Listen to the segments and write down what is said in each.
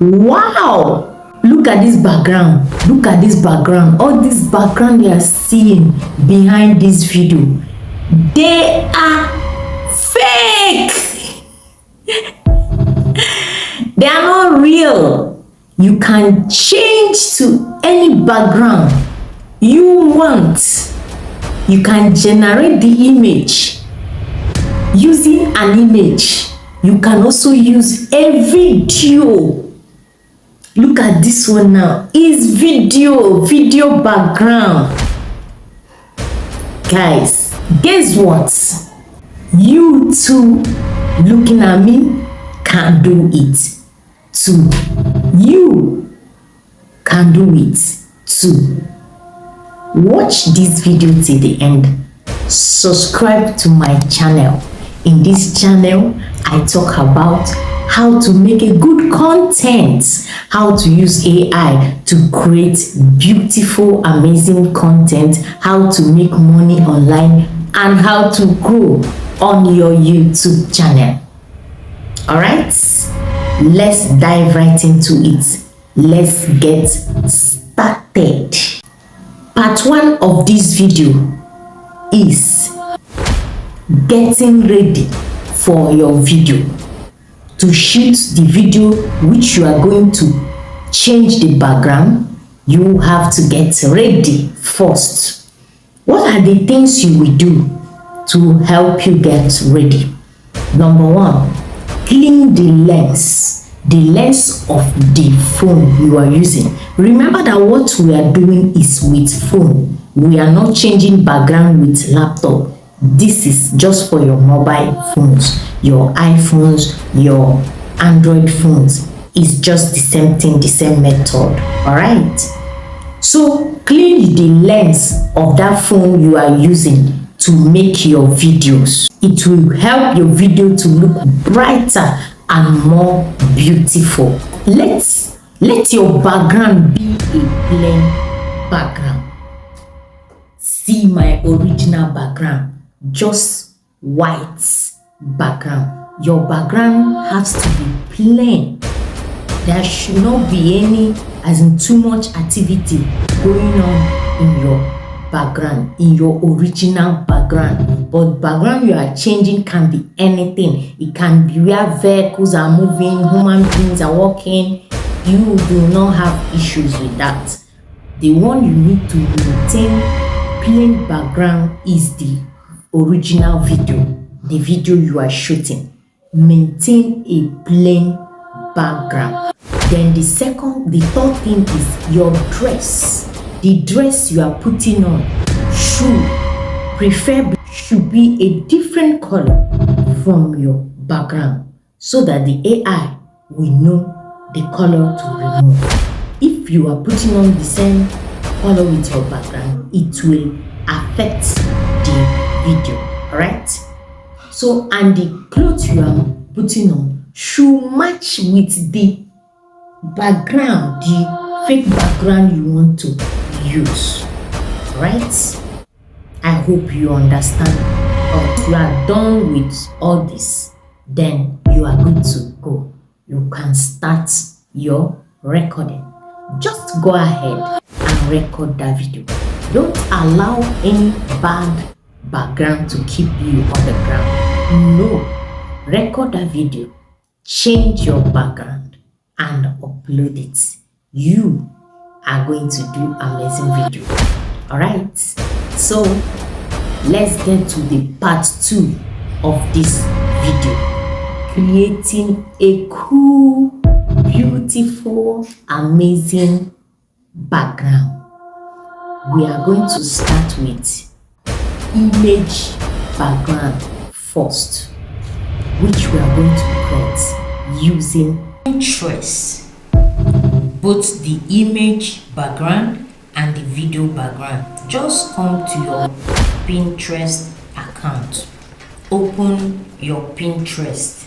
Wow, look at this background, look at this background. All this background you are seeing behind this video, they are fake. They are not real. You can change to any background you want. You can generate the image using an image. You can also use a video. Look at this one now. It's video background. Guys, guess what? You too looking at me can do it too. You can do it too. Watch this video till the end. Subscribe to my channel. In this channel, I talk about how to make a good content, how to use AI to create beautiful, amazing content, how to make money online, and how to grow on your YouTube channel. Alright, let's dive right into it. Let's get started. Part 1 of this video is getting ready for your video. To shoot the video which you are going to change the background, you have to get ready first. What are the things you will do to help you get ready? Number 1, clean the lens of the phone you are using. Remember that what we are doing is with phone. We are not changing background with laptop. This is just for your mobile phones, your iPhones, your Android phones. It's just the same thing, the same method. All right. So clean the lens of that phone you are using to make your videos. It will help your video to look brighter and more beautiful. Let your background be a plain background. See my original background. Just white background. Your background has to be plain. There should not be any, as in too much activity going on in your background, in your original background. But background you are changing can be anything. It can be where vehicles are moving, human beings are walking. You do not have issues with that. The one you need to maintain plain background is the original video, the video you are shooting. Maintain a plain background. Then the third thing is your dress. The dress you are putting on should be a different color from your background, so that the AI will know the color to remove. If you are putting on the same color with your background, it will affect the video. All right. So, and the clothes you are putting on should match with the background, the fake background you want to use. Right? I hope you understand. Or you are done with all this, then you are good to go. You can start your recording. Just go ahead and record that video. Don't allow any bad background to keep you on the ground. No. Record that video, change your background, and upload it. You are going to do amazing video. Alright, so let's get to the part 2 of this video. Creating a cool, beautiful, amazing background. We are going to start with image background first, which we are going to create using Pinterest. Both the image background and the video background. Just come to your Pinterest account. Open your Pinterest.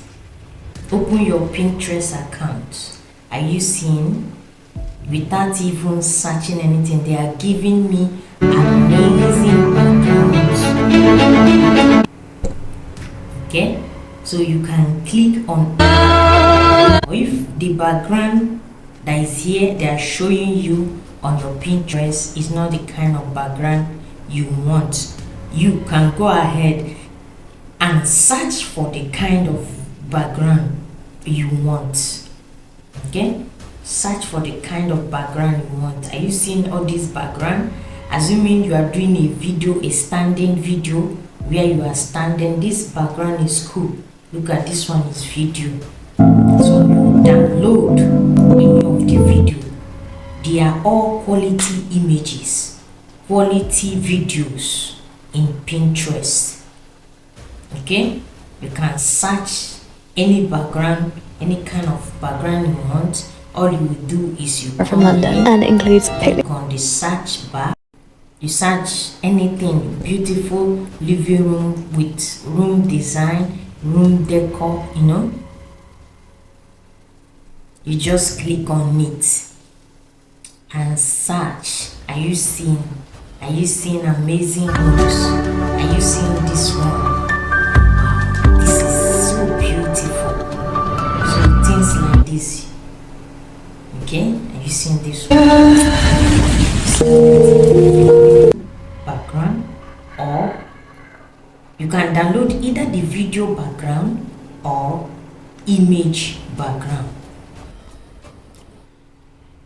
Open your Pinterest account. Are you seeing? Without even searching anything, they are giving me amazing backgrounds. Okay, so you can click on, or if the background that is here they are showing you on your Pinterest is not the kind of background you want, you can go ahead and search for the kind of background you want. Okay, search for the kind of background you want. Are you seeing all this background? Assuming you are doing a video, a standing video where you are standing, this background is cool. Look at this one, is video. So you download any of the video. They are all quality images, quality videos in Pinterest. Okay, you can search any background, any kind of background you want. All you will do is you from London and includes click on the search bar. You search anything beautiful, living room with room design, room decor, you know. You just click on it and search. Are you seeing amazing rooms? Are you seeing this one? Wow, this is so beautiful. So things like this. Okay, are you seeing this one? Background, or you can download either the video background or image background.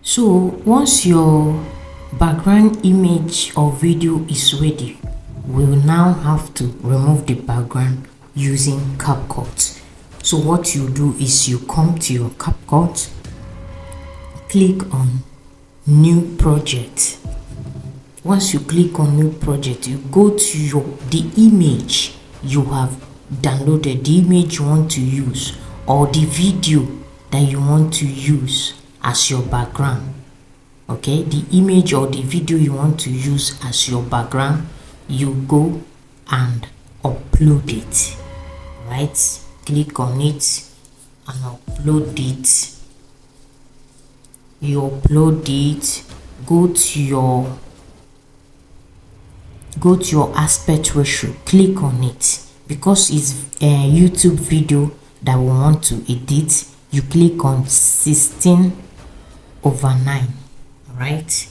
So once your background image or video is ready, we'll now have to remove the background using CapCut. So what you do is you come to your CapCut, click on new project. Once you click on new project, you go to the image you have downloaded, the image you want to use, or the video that you want to use as your background. Okay, the image or the video you want to use as your background, you go and upload it. Right, click on it and upload it. You upload it, go to your aspect ratio, click on it. Because it's a YouTube video that we want to edit, you click on 16:9. Right,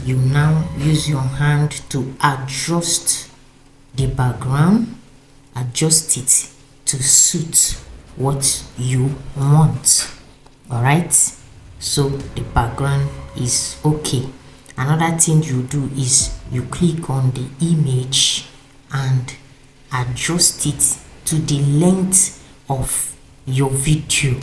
you now use your hand to adjust the background, adjust it to suit what you want. All right, so the background is okay. Another thing you do is you click on the image and adjust it to the length of your video.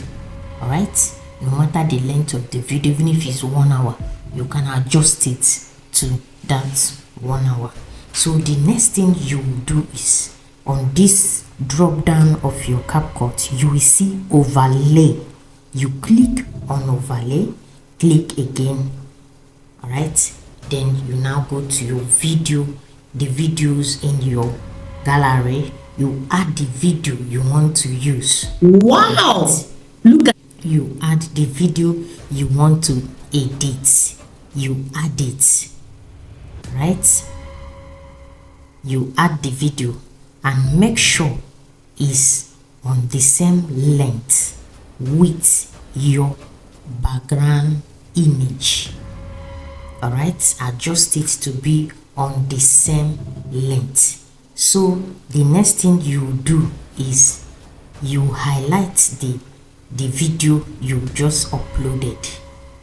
All right, no matter the length of the video, even if it's 1 hour, you can adjust it to that 1 hour. So the next thing you will do is on this drop down of your CapCut, you will see overlay. You click on overlay, click again. All right, then you now go to your video, the videos in your gallery. You add the video you want to use. Wow, look at, you add the video you want to edit, you add it. Right, you add the video and make sure it's on the same length with your background image. All right, adjust it to be on the same length. So the next thing you do is you highlight the video you just uploaded.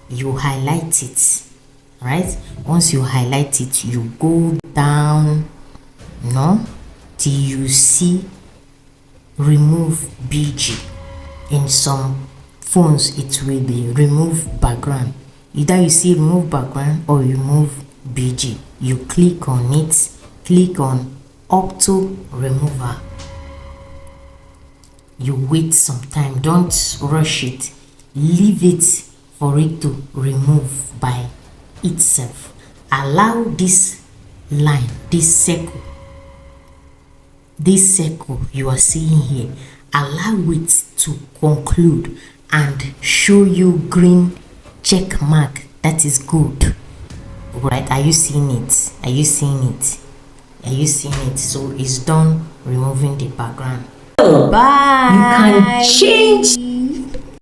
You highlight it. All right, once you highlight it, you go down, till you see remove BG. In some phones it will be remove background. Either you see remove background or remove BG. You click on it, click on auto remover. You wait some time, don't rush it, leave it for it to remove by itself. Allow this line, this circle you are seeing here, allow it to conclude and show you green check mark. That is good. Right, are you seeing it? Are you seeing it? Are you seeing it? So it's done removing the background. bye. You can change